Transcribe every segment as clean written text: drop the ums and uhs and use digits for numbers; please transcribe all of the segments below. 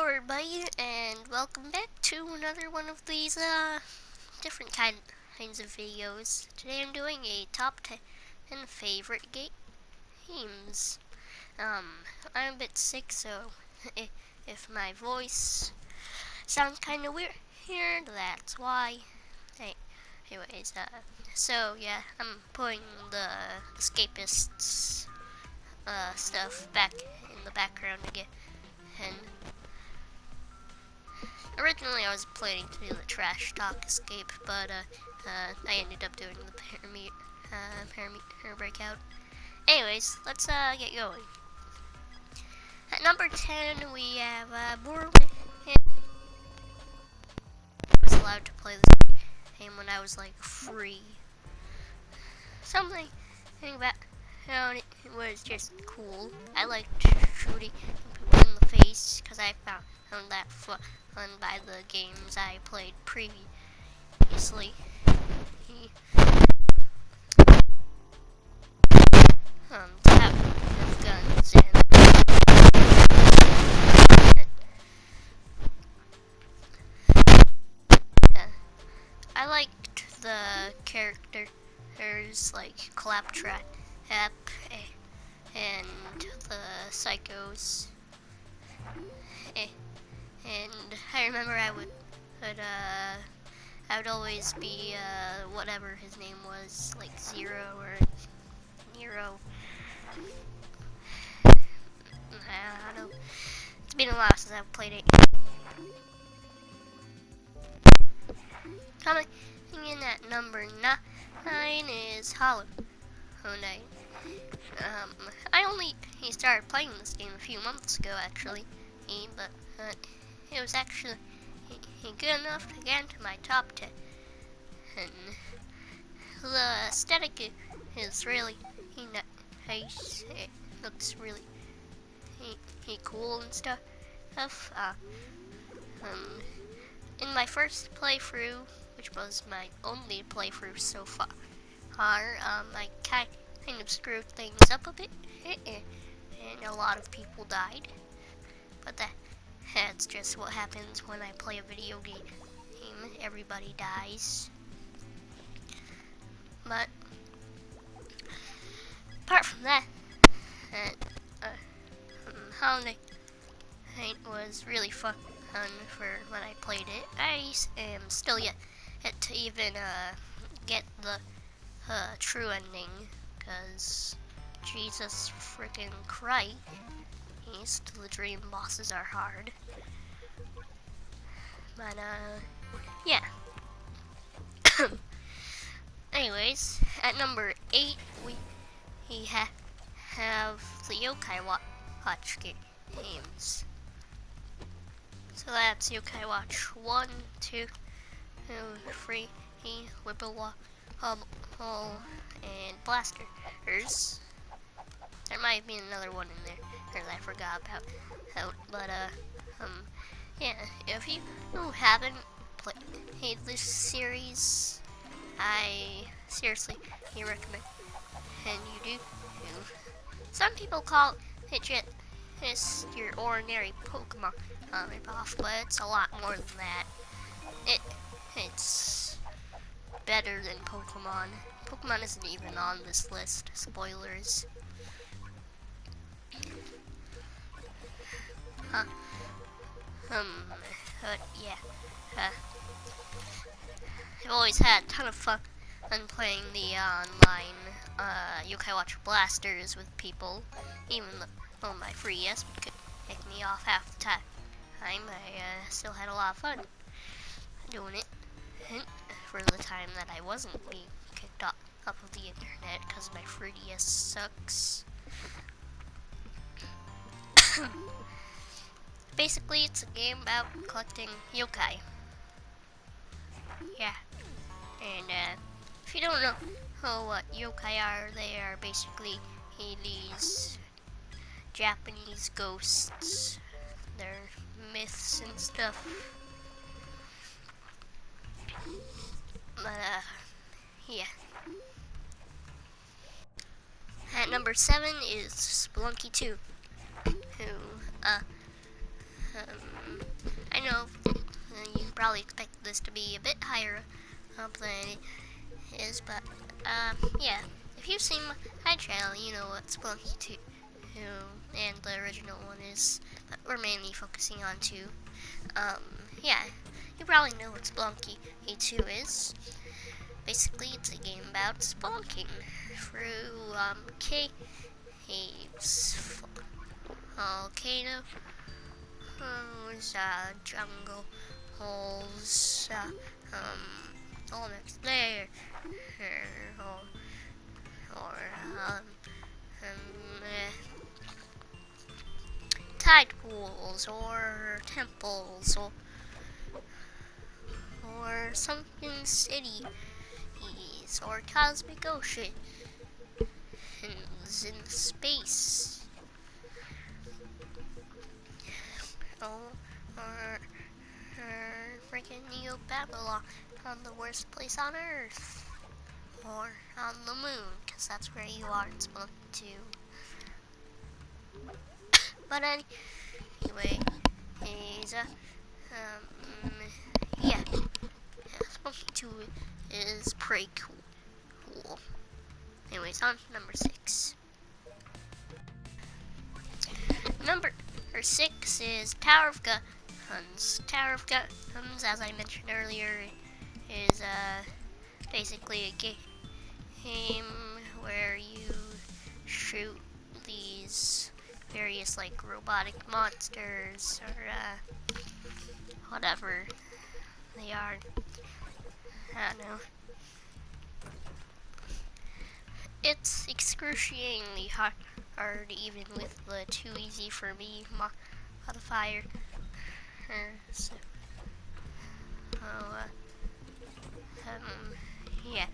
everybody, and welcome back to another one of these different kinds of videos. Today I'm doing a top 10 favorite games. I'm a bit sick, so if my voice sounds kind of weird here, that's why. Anyways, so yeah, I'm putting the Escapists stuff back in the background again, and originally I was planning to do the trash talk escape, but I ended up doing the parameter breakout. Anyways, let's get going. At number 10, we have Borderlands. I was allowed to play this game when I was like free. Something about it was just cool. I liked shooting people in the face because I found that fun by the games I played previously. Tap with guns and I liked the characters like Claptrap and the Psychos. And I remember I would always be whatever his name was, like Zero or Nero. I don't know. It's been a while since I've played it. Coming in at number 9 is Hollow Knight. I only started playing this game a few months ago, actually, but it was actually good enough to get into my top 10. And the aesthetic is really nice. It looks really cool and stuff. In my first playthrough, which was my only playthrough so far, I kind of screwed things up a bit, and a lot of people died. But that's just what happens when I play a video game. Everybody dies. But apart from that, Holiday was really fun for when I played it. I am still yet to even get the true ending, because Jesus freaking Christ, the dream bosses are hard. But yeah. Anyways, at number 8 we have the Yokai Watch games. So that's Yokai Watch 1, 2, 3, Whipple and Blasters. There might be another one in there that I forgot about. But yeah, if you haven't played this series, I seriously recommend, and you do. Some people call it just your ordinary Pokemon ripoff, but it's a lot more than that. It's better than Pokemon. Pokemon isn't even on this list. Spoilers. But yeah. I've always had a ton of fun playing the online Yokai Watch Blasters with people, even though my free ES would kick me off half the time. I still had a lot of fun doing it, for the time that I wasn't being kicked off of the internet because my free ES sucks. Basically, it's a game about collecting yokai. Yeah. And if you don't know what yokai are, they are basically these Japanese ghosts. They're myths and stuff. But yeah. At number 7 is Spelunky 2, who probably expect this to be a bit higher up than it is, but yeah. If you've seen my channel, you know what Spelunky 2 and the original one is, but we're mainly focusing on 2. Yeah, you probably know what Spelunky 2 is. Basically, it's a game about spelunking through caves, volcano, jungle holes, almost there, or tide pools, or temples, or sunken cities, or cosmic oceans in space, or freaking Neo Babylon on the worst place on Earth, or on the moon, because that's where you are in Spelunky 2. But anyway, yeah, Spelunky 2 is pretty cool. Anyways, on to number 6. Number 6 is Tower of Guns. Tower of Guns, as I mentioned earlier, is basically a game where you shoot these various like robotic monsters or whatever they are. I don't know. It's excruciatingly hard even with the too easy for me modifier. So, yeah.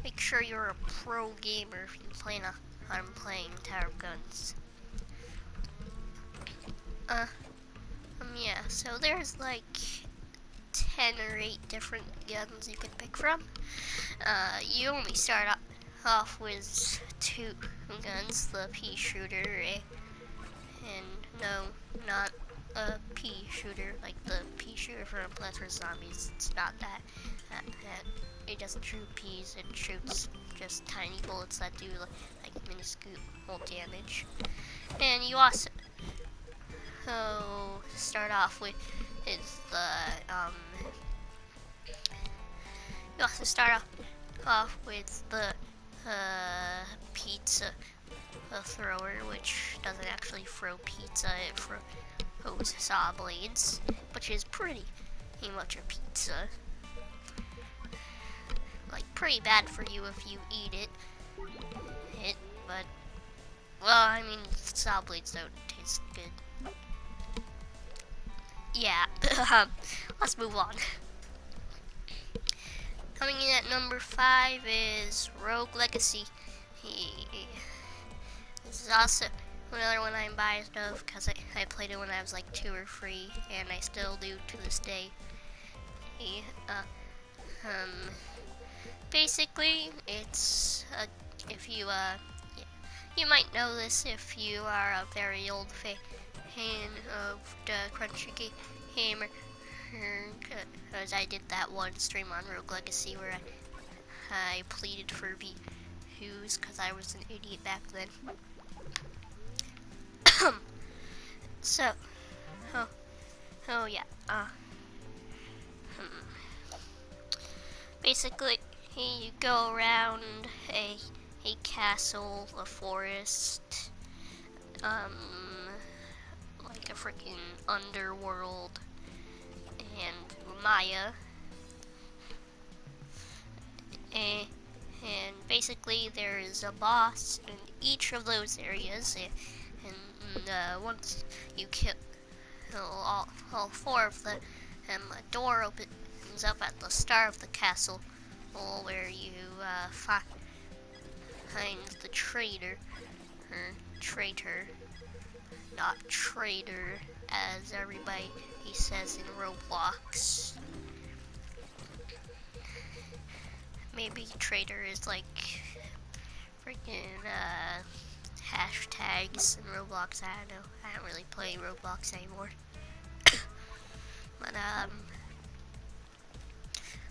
Make sure you're a pro gamer if you plan on playing Tower of Guns. Yeah, so there's like 10 or 8 different guns you can pick from. You only start off with 2 guns, the pea shooter, and no, not a pea shooter, like the pea shooter from Plants vs. Zombies. It's not that. It doesn't shoot peas, it shoots just tiny bullets that do like minuscule damage. And you also start off with the pizza thrower, which doesn't actually throw pizza, it throws saw blades, which is pretty much a pizza. Like, pretty bad for you if you eat it, but, well, I mean, saw blades don't taste good. Yeah, let's move on. Coming in at number 5 is Rogue Legacy. This is also another one I'm biased of because I played it when I was like 2 or 3, and I still do to this day. Basically, it's if you you might know this if you are a very old fan of the Crunchy Gamer, because I did that one stream on Rogue Legacy where I pleaded for views because I was an idiot back then. So, yeah, basically, you go around a castle, a forest, like a freaking underworld, and Maya, and basically there is a boss in each of those areas, and once you kill all 4 of them, a door opens up at the start of the castle, where you find the traitor, not traitor, as everybody says in Roblox. Maybe traitor is like freaking hashtags in Roblox. I don't know. I don't really play Roblox anymore. But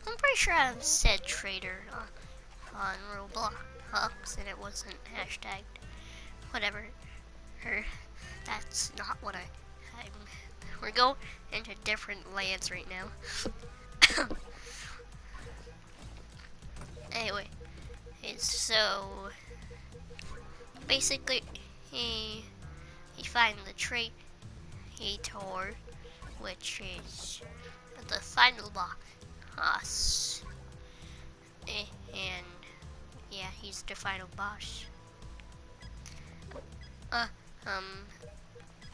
I'm pretty sure I've said trader on Roblox and it wasn't hashtagged. Whatever. That's not what we're going into different lands right now. Anyway, so basically you find the traitor, which is the final boss. And yeah, he's the final boss.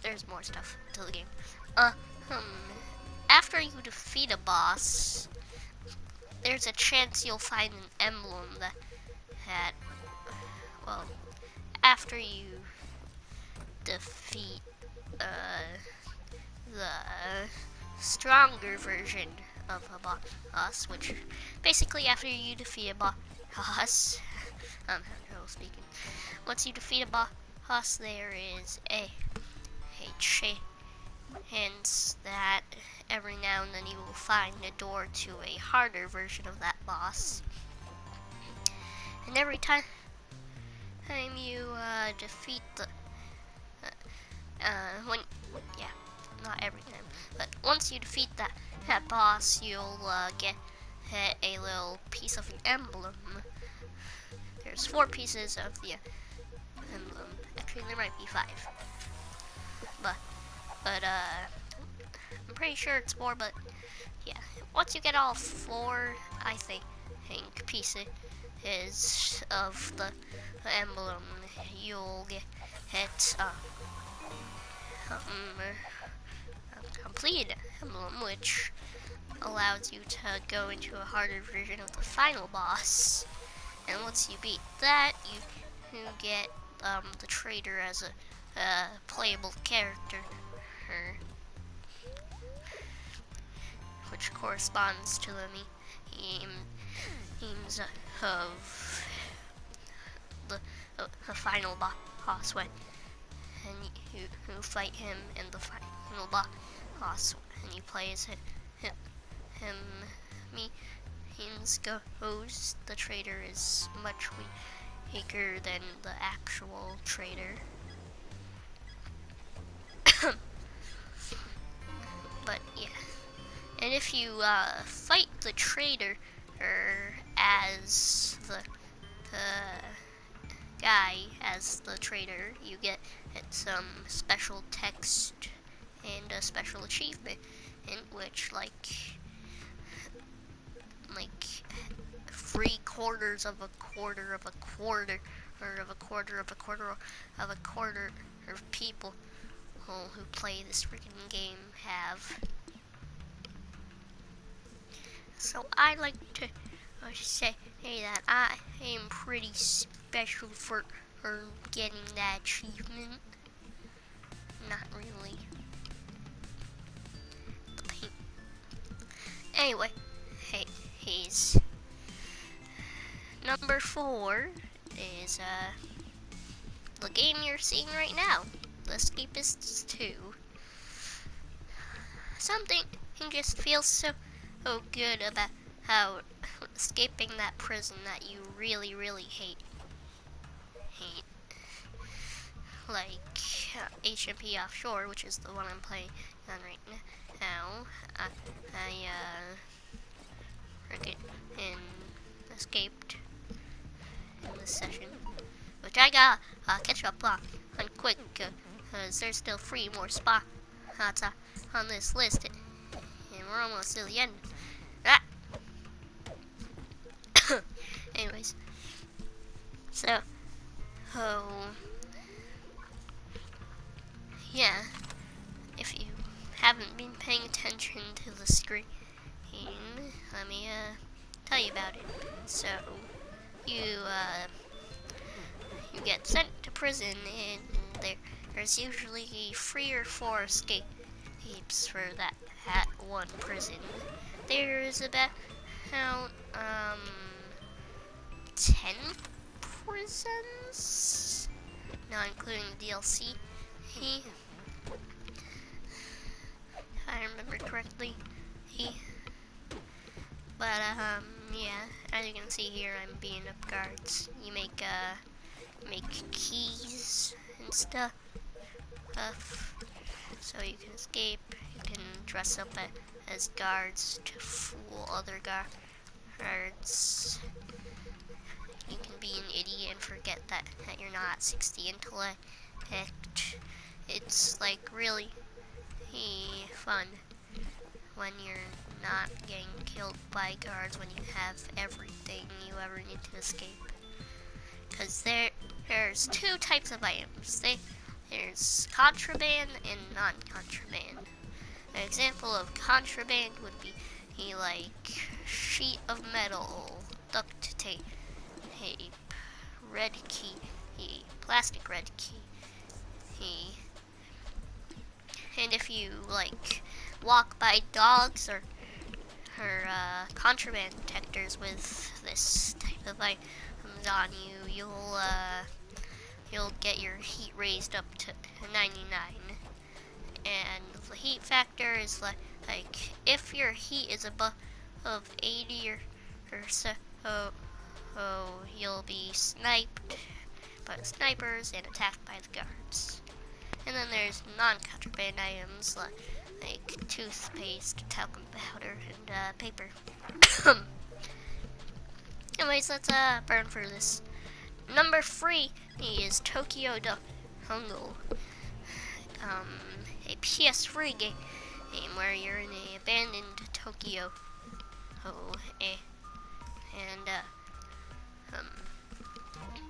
There's more stuff to the game. After you defeat a boss, there's a chance you'll find an emblem that well, after you defeat the stronger version of a boss, which basically after you defeat a boss, speaking, once you defeat a boss, there is a chance that every now and then you will find a door to a harder version of that boss, and every time you defeat the not every time, but once you defeat that boss, you'll get a little piece of an emblem. There's 4 pieces of the emblem. Actually, there might be 5, but I'm pretty sure it's 4. But yeah, once you get all 4, I think pieces of the emblem, you'll get a complete emblem, which allows you to go into a harder version of the final boss. And once you beat that, you get the trader as a playable character, which corresponds to the themes of the final boss when and you fight him in the final boss, and you play as him. Means goes, the trader is much weaker than the actual trader. But yeah, and if you fight the trader as the guy as the trader, you get some special text and a special achievement, in which like 3/4 of a quarter of a quarter, or of a quarter of a quarter of a quarter of people who play this freaking game have. So I like to say that I am pretty special for getting that achievement. Not really. Anyway, he's number 4 is the game you're seeing right now, the Escapists 2. Something just feels so good about how escaping that prison that you really, really hate. Like HMP Offshore, which is the one I'm playing on right now. I escaped in this session, which I got catch up on quick, because there's still 3 more spots on this list, and we're almost to the end. Anyways, so yeah, if you haven't been paying attention to the screen, let me tell you about it. So you get sent to prison, and there's usually 3 or 4 escapes for that one prison. There's about 10 prisons, not including the DLC. If I remember correctly. Yeah, as you can see here, I'm beating up guards. You make keys and stuff, so you can escape. You can dress up as guards to fool other guards. You can be an idiot and forget that you're not 60 intellect. It's like really fun when you're not getting killed by guards, when you have everything you ever need to escape. Because there's two types of items. There's contraband and non-contraband. An example of contraband would be like sheet of metal, duct tape, red key, plastic red key. And if you like walk by dogs or contraband detectors with this type of items on you, you'll get your heat raised up to 99. And the heat factor is like if your heat is above 80 or so, you'll be sniped by the snipers and attacked by the guards. And then there's non-contraband items like toothpaste, talcum powder, and paper. Anyways, let's burn through this. Number 3 is Tokyo Jungle. A PS3 game where you're in a abandoned Tokyo.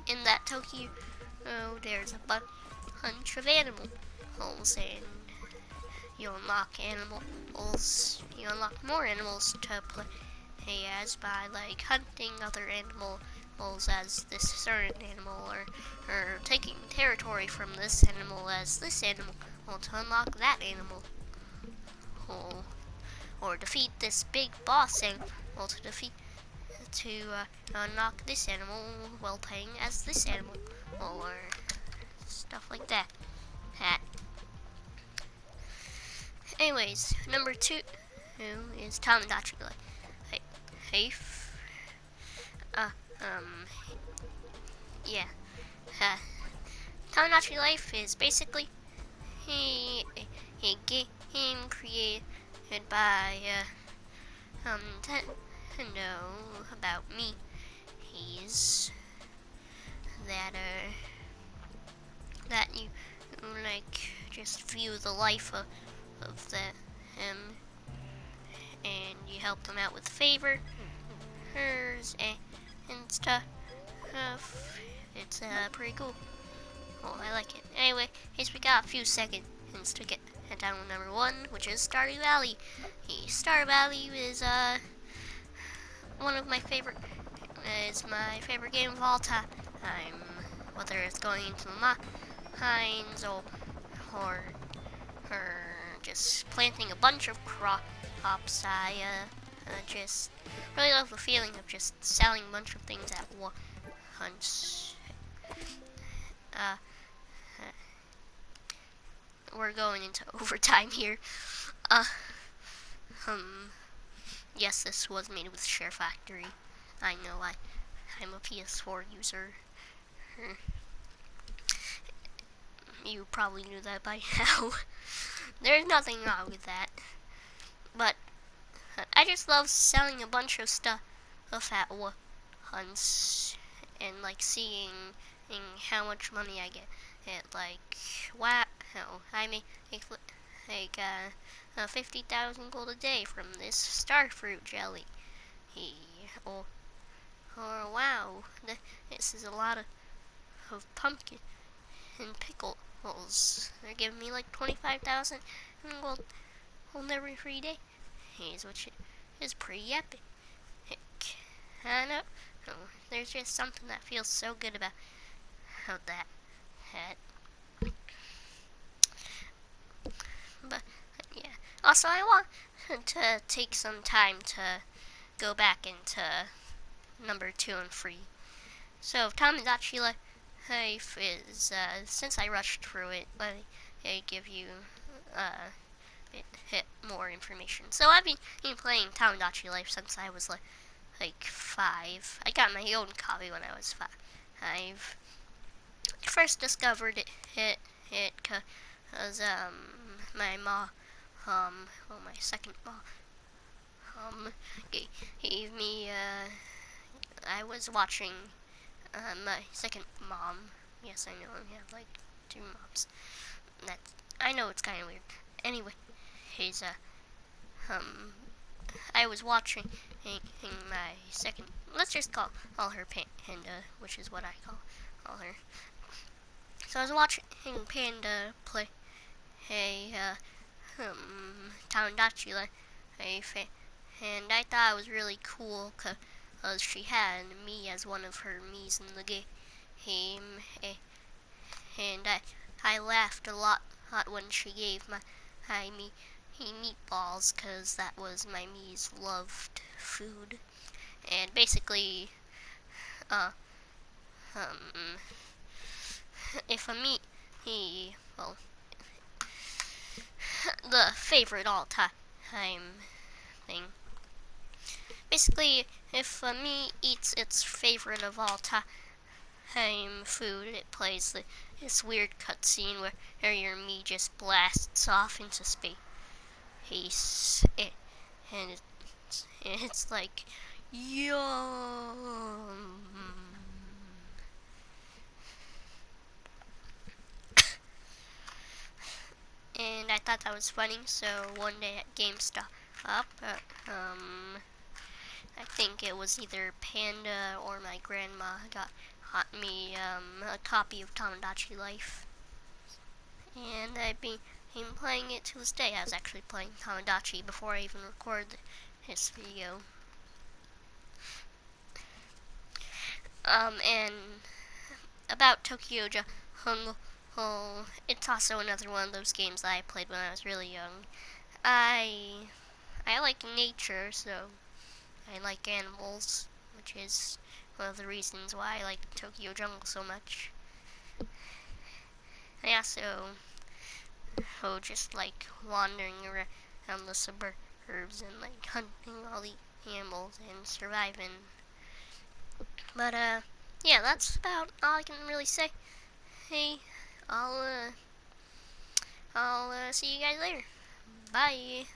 In that Tokyo, there's a bunch of animals, and you unlock animals. You unlock more animals to play as by like hunting other animals as this certain animal, or taking territory from this animal as this animal, to unlock that animal, or defeat this big boss animal to unlock this animal while playing as this animal, or stuff like that. Anyways, number 2 is Tomodachi Life. Tomodachi Life is basically a game created by Nintendo about me. He's that you like just view the life of him, and you help him out with favors and stuff. It's pretty cool. Oh, I like it. Anyway, we got a few seconds to get down to number 1, which is Stardew Valley. Stardew Valley is one of my favorite. Is my favorite game of all time. Whether it's going into the mines or just planting a bunch of crops. I just really love the feeling of just selling a bunch of things at once. We're going into overtime here. Yes, this was made with Share Factory. I know, I'm a PS4 user. You probably knew that by now. There's nothing wrong with that. But I just love selling a bunch of stuff at once and like seeing how much money I get. Like, wow, I make like 50,000 gold a day from this starfruit jelly. Or wow, this is a lot of pumpkin and pickles. They're giving me like 25,000 gold every 3 days, which is pretty epic. I know. There's just something that feels so good about that. But yeah. Also, I want to take some time to go back into number 2 and 3. So Tomodachi Life is since I rushed through it, let me give you bit more information. So I've been playing Tomodachi Life since I was like like 5. I got my own copy when I was 5. I first discovered it because my mom, well, my second mom, gave me, I was watching, my second mom. Yes, I know, I have like 2 moms. That's, I know it's kind of weird. Anyway, he's, I was watching my second, let's just call her Panda, which is what I call her. So I was watching Panda play Tomodachi Life, and I thought it was really cool because she had me as one of her Miis in the game, and I laughed a lot when she gave my me meatballs because that was my Mii's loved food, and basically, uh, um, if a Mii, well, the favorite all-time thing. Basically, if a Mii eats its favorite of all time food, it plays this weird cutscene where your Mii just blasts off into space, and it's like, yum. And I thought that was funny, so one day at GameStop, I think it was either Panda or my grandma got me a copy of Tomodachi Life, and I've been playing it to this day. I was actually playing Tomodachi before I even recorded this video. And about Tokyo Jungle, it's also another one of those games that I played when I was really young. I like nature, so I like animals, which is one of the reasons why I like Tokyo Jungle so much. I also just like wandering around the suburbs and like hunting all the animals and surviving. But yeah, that's about all I can really say. Hey, I'll see you guys later. Bye.